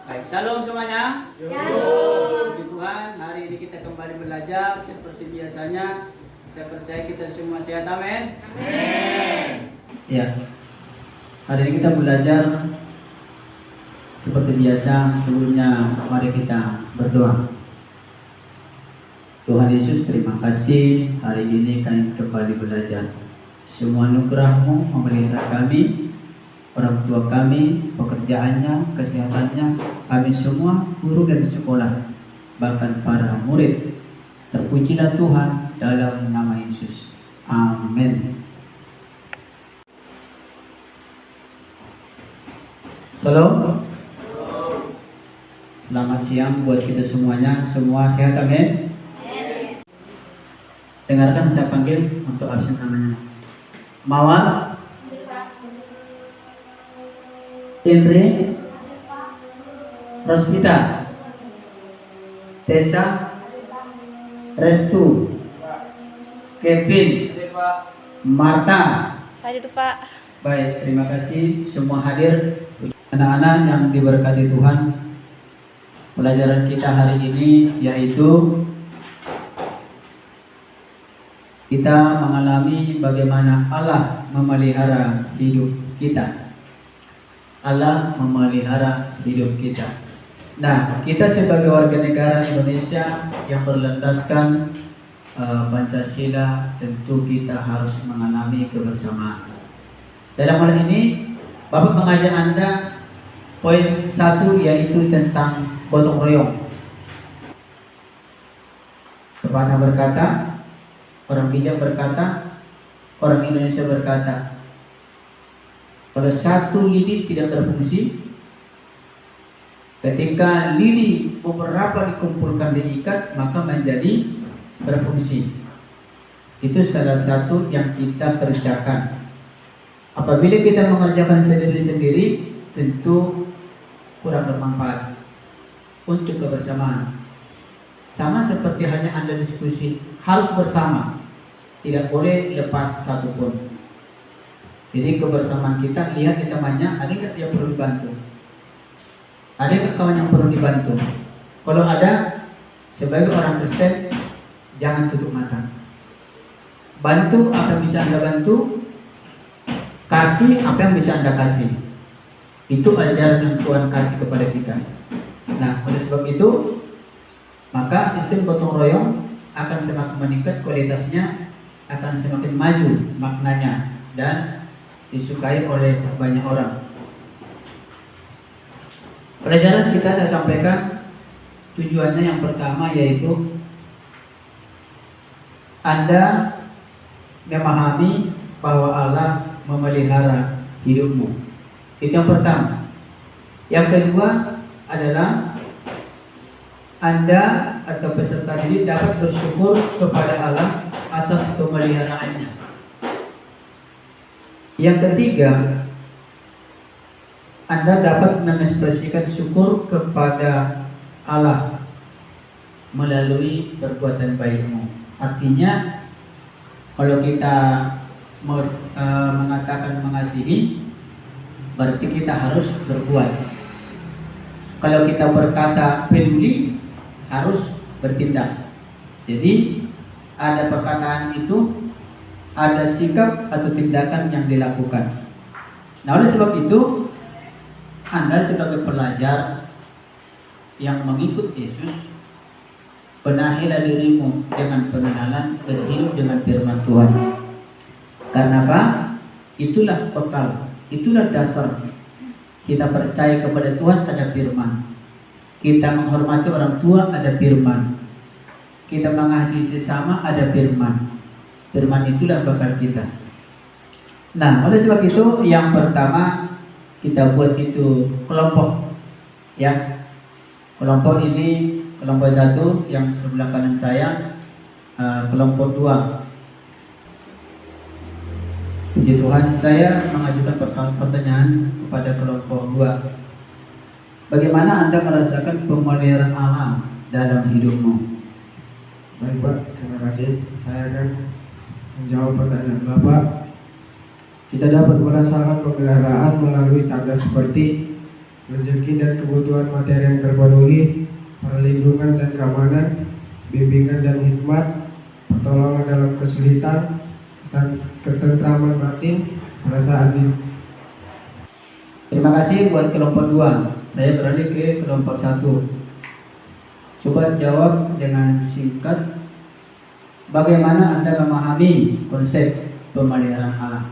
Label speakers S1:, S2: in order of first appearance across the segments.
S1: Baik, shalom semuanya. Shalom. Puji Tuhan, hari ini kita kembali belajar seperti biasanya. Saya percaya kita semua sehat, amin. Amin. Ya, hari ini kita belajar seperti biasa. Sebelumnya mari kita berdoa. Tuhan Yesus, terima kasih hari ini kami kembali belajar. Semua anugerah-Mu memelihara kami, orang tua kami, pekerjaannya, kesehatannya, kami semua guru dan sekolah, bahkan para murid. Terpujilah Tuhan dalam nama Yesus. Amin. Shalom. Selamat siang buat kita semuanya. Semua sehat, amin. Dengarkan saya panggil untuk absen namanya. Mawar, Indri, Rosvita, Tessa, Restu, Kevin, Marta.
S2: Hadir Pak.
S1: Baik, terima kasih semua hadir. Anak-anak yang diberkati Tuhan, pelajaran kita hari ini yaitu kita mengalami bagaimana Allah memelihara hidup kita. Allah memelihara hidup kita. Nah, kita sebagai warga negara Indonesia yang berlandaskan Pancasila, tentu kita harus mengalami kebersamaan. Dalam hal ini, Bapak mengajak Anda poin 1 yaitu tentang gotong royong. Pepatah berkata, orang bijak berkata, orang Indonesia berkata, kalau satu lidi tidak berfungsi, ketika lidi beberapa dikumpulkan diikat, maka menjadi berfungsi. Itu salah satu yang kita kerjakan. Apabila kita mengerjakan sendiri-sendiri, tentu kurang bermanfaat untuk kebersamaan. Sama seperti hanya Anda diskusi, harus bersama, tidak boleh lepas satupun. Jadi kebersamaan kita, lihat di temannya, ada nggak yang perlu dibantu? Ada nggak kawan yang perlu dibantu? Kalau ada, sebagai orang Kristen, jangan tutup mata. Bantu apa yang bisa Anda bantu, kasih apa yang bisa Anda kasih. Itu ajaran yang Tuhan kasih kepada kita. Nah, oleh sebab itu, maka sistem gotong royong akan semakin meningkat kualitasnya, akan semakin maju maknanya, dan disukai oleh banyak orang. Pelajaran kita saya sampaikan tujuannya yang pertama yaitu Anda memahami bahwa Allah memelihara hidupmu. Itu yang pertama. Yang kedua adalah Anda atau peserta didik dapat bersyukur kepada Allah atas pemeliharaannya. Yang ketiga, Anda dapat mengekspresikan syukur kepada Allah melalui perbuatan baikmu. Artinya, kalau kita mengatakan mengasihi, berarti kita harus berbuat. Kalau kita berkata peduli, harus bertindak. Jadi, ada perkataan itu, ada sikap atau tindakan yang dilakukan. Nah, oleh sebab itu, Anda sebagai pelajar yang mengikut Yesus, benahilah dirimu dengan pengenalan dan hidup dengan firman Tuhan. Karena apa? Itulah bekal, itulah dasar. Kita percaya kepada Tuhan, ada firman. Kita menghormati orang tua, ada firman. Kita mengasihi sesama, ada firman. Firman itulah bakal kita. Nah, oleh sebab itu yang pertama kita buat itu kelompok. Ya, kelompok ini kelompok 1 yang sebelah kanan saya, kelompok 2. Puji Tuhan, saya mengajukan pertanyaan kepada kelompok 2. Bagaimana Anda merasakan pemeliharaan Allah dalam hidupmu?
S3: Baik Pak, terima kasih. Saya akan menjawab pertanyaan Bapak. Kita dapat merasakan pemeliharaan melalui tanda seperti rezeki dan kebutuhan materi yang terpenuhi, perlindungan dan keamanan, bimbingan dan hikmat, pertolongan dalam kesulitan, dan ketentraman batin, rasa adil.
S1: Terima kasih buat kelompok 2. Saya beralih ke kelompok 1. Coba jawab dengan singkat. Bagaimana Anda memahami konsep pemeliharaan Allah?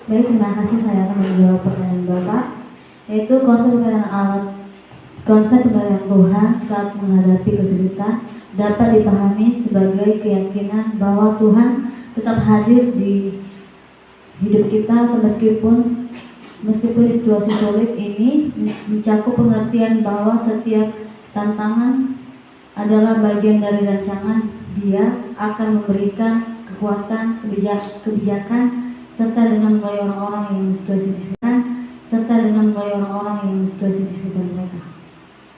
S2: Baik, terima kasih. Saya akan menjawab pertanyaan Bapak, yaitu konsep pemeliharaan Tuhan saat menghadapi kesulitan dapat dipahami sebagai keyakinan bahwa Tuhan tetap hadir di hidup kita meskipun situasi sulit ini mencakup pengertian bahwa setiap tantangan adalah bagian dari rancangan Dia akan memberikan kekuatan, kebijakan, serta dengan mulai orang-orang yang situasi di sekitar mereka.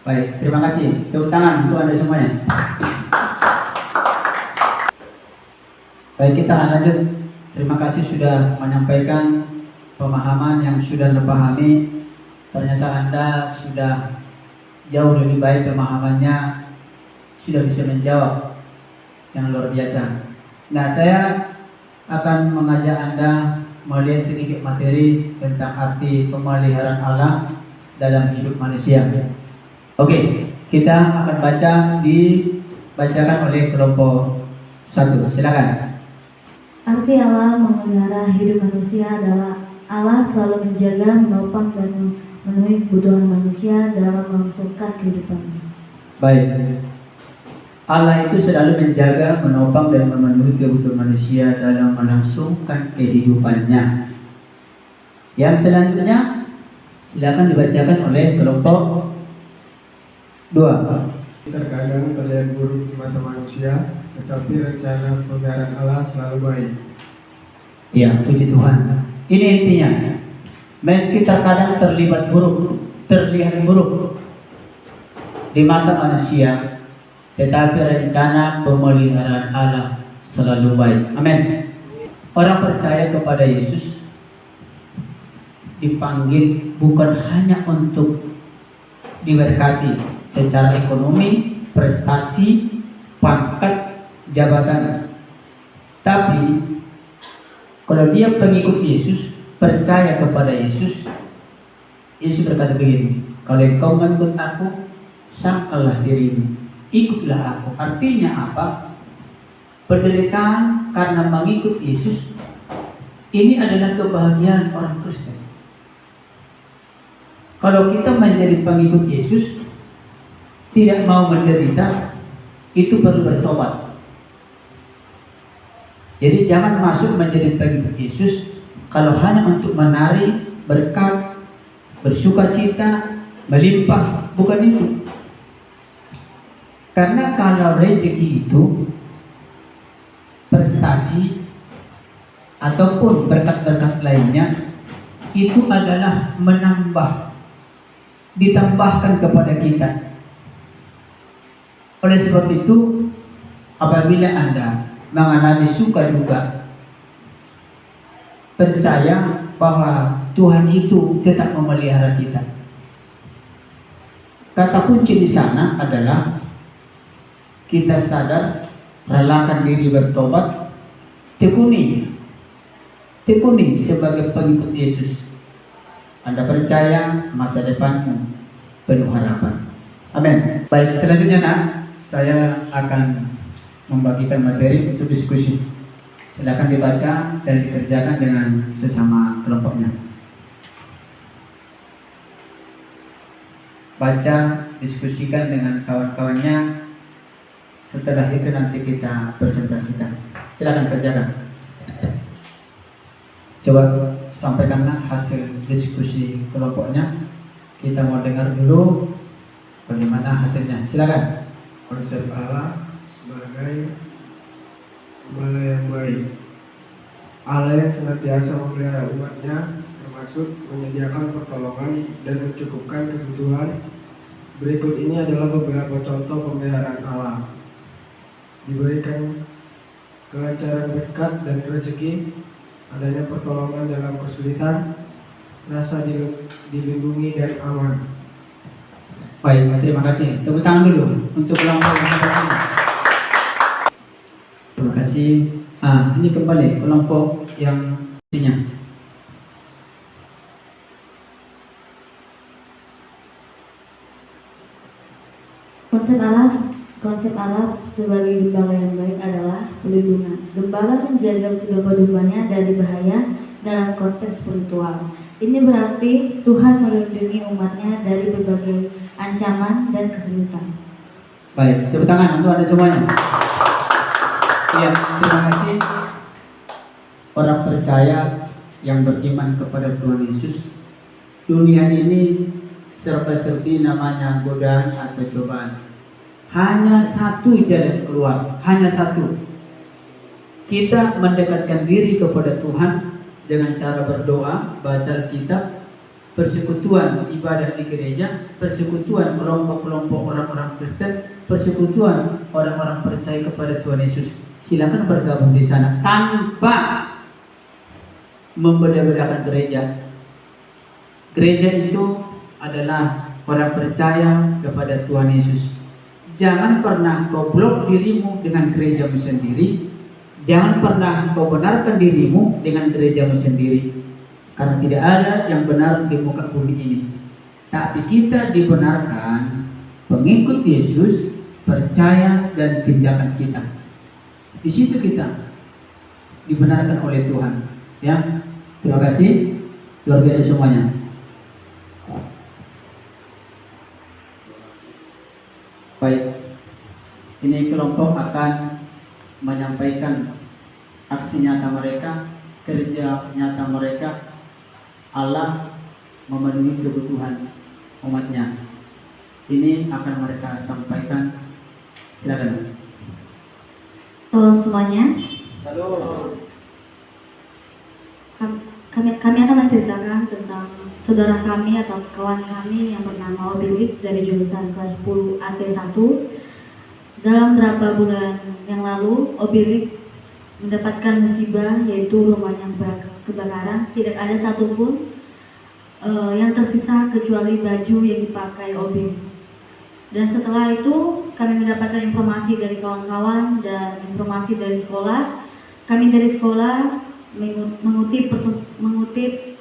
S1: Baik, terima kasih. Tepuk tangan untuk Anda semuanya. Baik, kita akan lanjut. Terima kasih sudah menyampaikan pemahaman yang sudah Anda pahami. Ternyata Anda sudah jauh lebih baik pemahamannya, sudah bisa menjawab yang luar biasa. Nah, saya akan mengajak Anda melihat sedikit materi tentang arti pemeliharaan Allah dalam hidup manusia. Oke, kita akan dibacakan oleh kelompok 1. Silakan.
S2: Arti Allah memelihara hidup manusia adalah Allah selalu menjaga, menopang, dan memenuhi kebutuhan manusia dalam melangsungkan kehidupannya.
S1: Baik. Allah itu selalu menjaga, menopang, dan memenuhi kebutuhan manusia dalam melangsungkan kehidupannya. Yang selanjutnya silakan dibacakan oleh kelompok 2.
S3: Terkadang terlihat buruk di mata manusia, tetapi rencana pemeliharaan Allah selalu baik.
S1: Ya, puji Tuhan. Ini intinya. Meski terkadang terlihat buruk di mata manusia, tetapi rencana pemeliharaan Allah selalu baik. Amin. Orang percaya kepada Yesus dipanggil bukan hanya untuk diberkati secara ekonomi, prestasi, pangkat, jabatan. Tapi kalau dia pengikut Yesus, percaya kepada Yesus, Yesus berkata begini, kalau engkau mengikut aku, sangkallah dirimu, ikutlah aku. Artinya apa? Penderitaan karena mengikut Yesus ini adalah kebahagiaan orang Kristen. Kalau kita menjadi pengikut Yesus, tidak mau menderita, itu perlu bertobat. Jadi jangan masuk menjadi pengikut Yesus kalau hanya untuk menarik berkat, bersukacita, melimpah, bukan itu. Karena kalau rezeki itu prestasi ataupun berkat-berkat lainnya itu adalah ditambahkan kepada kita. Oleh sebab itu, apabila Anda mengalami suka duka, percaya bahwa Tuhan itu tetap memelihara kita. Kata kunci di sana adalah kita sadar, relakan diri bertobat, tekuni sebagai pengikut Yesus. Anda percaya masa depanmu penuh harapan. Amin. Baik, selanjutnya saya akan membagikan materi untuk diskusi. Silakan dibaca dan dikerjakan dengan sesama kelompoknya. Baca, diskusikan dengan kawan-kawannya. Setelah itu nanti kita presentasikan. Silakan kerjakan. Coba sampaikanlah hasil diskusi kelompoknya. Kita mau dengar dulu bagaimana hasilnya. Silakan.
S3: Konsep Allah sebagai Allah yang baik. Allah yang senantiasa memelihara umatnya, termasuk menyediakan pertolongan dan mencukupkan kebutuhan. Berikut ini adalah beberapa contoh pemeliharaan Allah. Diberikan kelancaran berkat dan rezeki, adanya pertolongan dalam kesulitan, rasa dilindungi dan aman.
S1: Baik, terima kasih. Tepuk tangan dulu untuk kelompok yang pertama. Terima kasih. Ini kembali kelompok yang isinya.
S2: Konsep Allah sebagai gembala yang baik adalah pelindungan. Gembala menjaga domba-dombanya dari bahaya dalam konteks spiritual. Ini berarti Tuhan melindungi umatnya dari berbagai ancaman dan kesulitan.
S1: Baik, tepuk tangan untuk Anda semuanya. Ya, terima kasih. Orang percaya yang beriman kepada Tuhan Yesus, dunia ini serba-serbi namanya godaan atau cobaan. Hanya satu jalan keluar, hanya satu. Kita mendekatkan diri kepada Tuhan dengan cara berdoa, baca Alkitab, persekutuan ibadah di gereja, persekutuan kelompok-kelompok orang-orang Kristen, persekutuan orang-orang percaya kepada Tuhan Yesus. Silakan bergabung di sana tanpa membeda-bedakan gereja. Gereja itu adalah orang percaya kepada Tuhan Yesus. Jangan pernah kau blok dirimu dengan gerejamu sendiri. Jangan pernah kau benarkan dirimu dengan gerejamu sendiri. Karena tidak ada yang benar di muka bumi ini. Tapi kita dibenarkan pengikut Yesus, percaya dan tindakan kita. Di situ kita dibenarkan oleh Tuhan. Ya, terima kasih. Luar biasa semuanya. Baik, ini kelompok akan menyampaikan aksi nyata mereka, kerja nyata mereka. Allah memenuhi kebutuhan umatnya. Ini akan mereka sampaikan. Silakan.
S2: Salam semuanya.
S1: Halo.
S2: Kami akan menceritakan tentang saudara kami atau kawan kami yang bernama Obilik dari jurusan kelas 10 AT1. Dalam beberapa bulan yang lalu, Obilik mendapatkan musibah, yaitu rumahnya kebakaran. Tidak ada satupun yang tersisa kecuali baju yang dipakai Obilik. Dan setelah itu kami mendapatkan informasi dari kawan-kawan dan informasi dari sekolah. Kami dari sekolah mengutip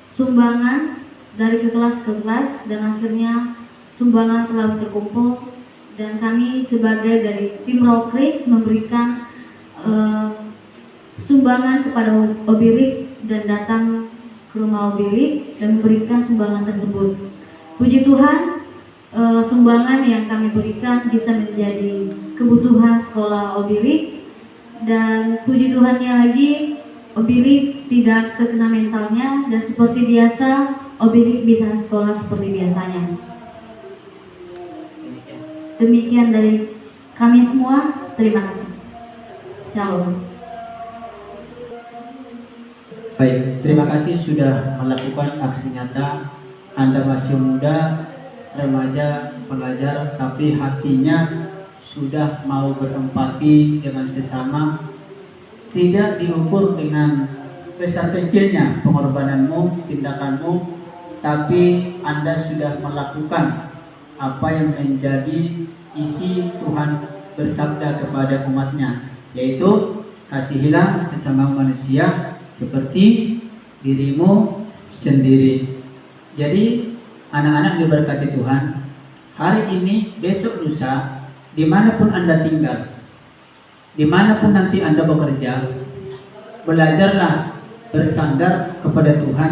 S2: sumbangan dari kelas ke kelas, dan akhirnya sumbangan telah terkumpul, dan kami sebagai dari tim Rokris memberikan sumbangan kepada Obilik dan datang ke rumah Obilik dan memberikan sumbangan tersebut. Puji Tuhan, sumbangan yang kami berikan bisa menjadi kebutuhan sekolah Obilik, dan puji Tuhannya lagi Obilik tidak terkena mentalnya, dan seperti biasa Obilik bisa sekolah seperti biasanya. Demikian dari kami semua, terima kasih. Shalom.
S1: Baik, terima kasih sudah melakukan aksi nyata. Anda masih muda, remaja, pelajar, tapi hatinya sudah mau berempati dengan sesama. Tidak diukur dengan besar kecilnya pengorbananmu, tindakanmu, tapi Anda sudah melakukan apa yang menjadi isi Tuhan bersabda kepada umatnya, yaitu kasihilah sesama manusia seperti dirimu sendiri. Jadi anak-anak diberkati Tuhan, hari ini, besok, lusa, dimanapun Anda tinggal, dimanapun nanti Anda bekerja, belajarlah bersandar kepada Tuhan,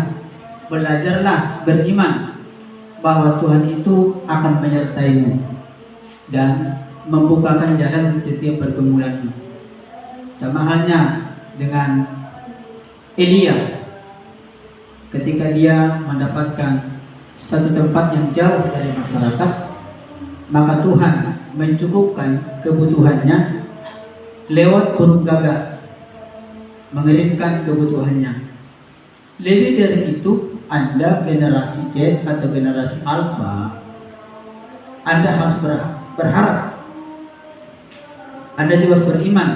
S1: belajarlah beriman bahwa Tuhan itu akan menyertaimu dan membukakan jalan di setiap pergumulanmu. Sama halnya dengan Elia, ketika dia mendapatkan satu tempat yang jauh dari masyarakat, maka Tuhan mencukupkan kebutuhannya lewat burung gagak, mengirimkan kebutuhannya. Lebih dari itu, Anda generasi Z atau generasi Alpha, Anda harus berharap, Anda juga harus beriman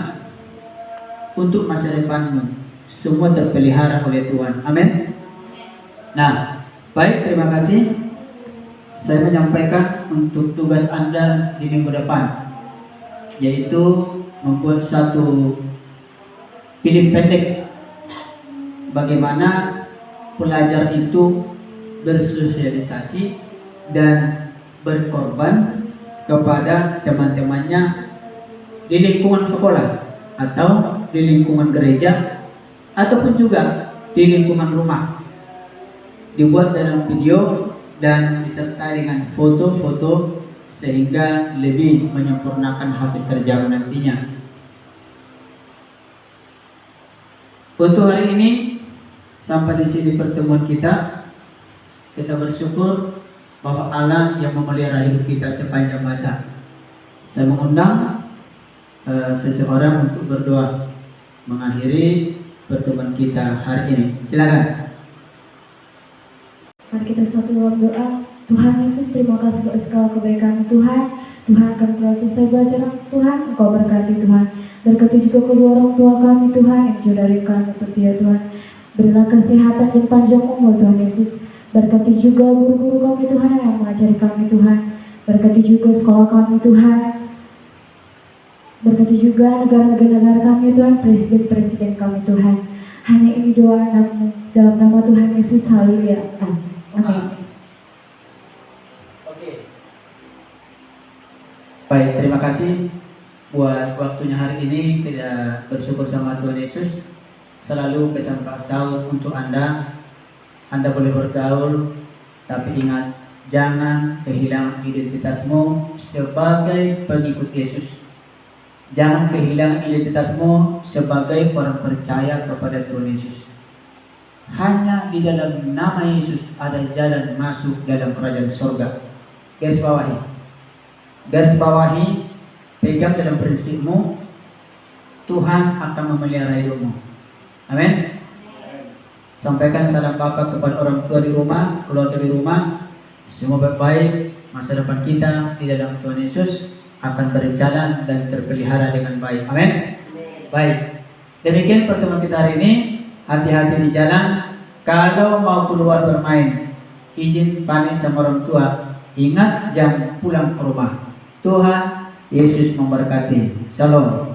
S1: untuk masa depanmu. Semua terpelihara oleh Tuhan. Amin. Nah, baik, terima kasih. Saya menyampaikan untuk tugas Anda di minggu depan, yaitu membuat satu film pendek bagaimana pelajar itu bersosialisasi dan berkorban kepada teman-temannya di lingkungan sekolah atau di lingkungan gereja ataupun juga di lingkungan rumah. Dibuat dalam video dan disertai dengan foto-foto sehingga lebih menyempurnakan hasil kerja nantinya. Untuk hari ini sampai di sini pertemuan kita. Kita bersyukur bahwa Allah yang memelihara hidup kita sepanjang masa. Saya mengundang seseorang untuk berdoa mengakhiri pertemuan kita hari ini. Silakan.
S2: Mari kita satu dalam doa. Tuhan Yesus, terima kasih buat segala kebaikan Tuhan. Tuhan, kami telah selesai belajar Tuhan. Engkau berkati Tuhan. Berkati juga kedua orang tua kami Tuhan yang jauh dari kami seperti ya Tuhan. Berilah kesehatan dan panjang umur Tuhan Yesus. Berkati juga guru-guru kami Tuhan yang mengajari kami Tuhan. Berkati juga sekolah kami Tuhan. Berkati juga negara-negara kami Tuhan, presiden-presiden kami Tuhan. Hanya ini doa dalam nama Tuhan Yesus. Haleluya. Amin.
S1: Oke. Baik, terima kasih buat waktunya hari ini. Kita bersyukur sama Tuhan Yesus. Selalu pesan Pak Saud untuk Anda. Anda boleh bergaul, tapi ingat, jangan kehilangan identitasmu sebagai pengikut Yesus. Jangan kehilangan identitasmu sebagai orang percaya kepada Tuhan Yesus. Hanya di dalam nama Yesus ada jalan masuk dalam kerajaan surga. Garis bawahi. Garis bawahi, pegang dalam prinsipmu, Tuhan akan memelihara hidupmu. Amin. Sampaikan salam Bapa kepada orang tua di rumah, keluarga di rumah. Semua baik-baik, masa depan kita di dalam Tuhan Yesus akan berjalan dan terpelihara dengan baik. Amin. Baik. Demikian pertemuan kita hari ini. Hati-hati di jalan. Kalau mau keluar bermain, izin pamit sama orang tua. Ingat jam pulang ke rumah. Tuhan Yesus memberkati. Shalom.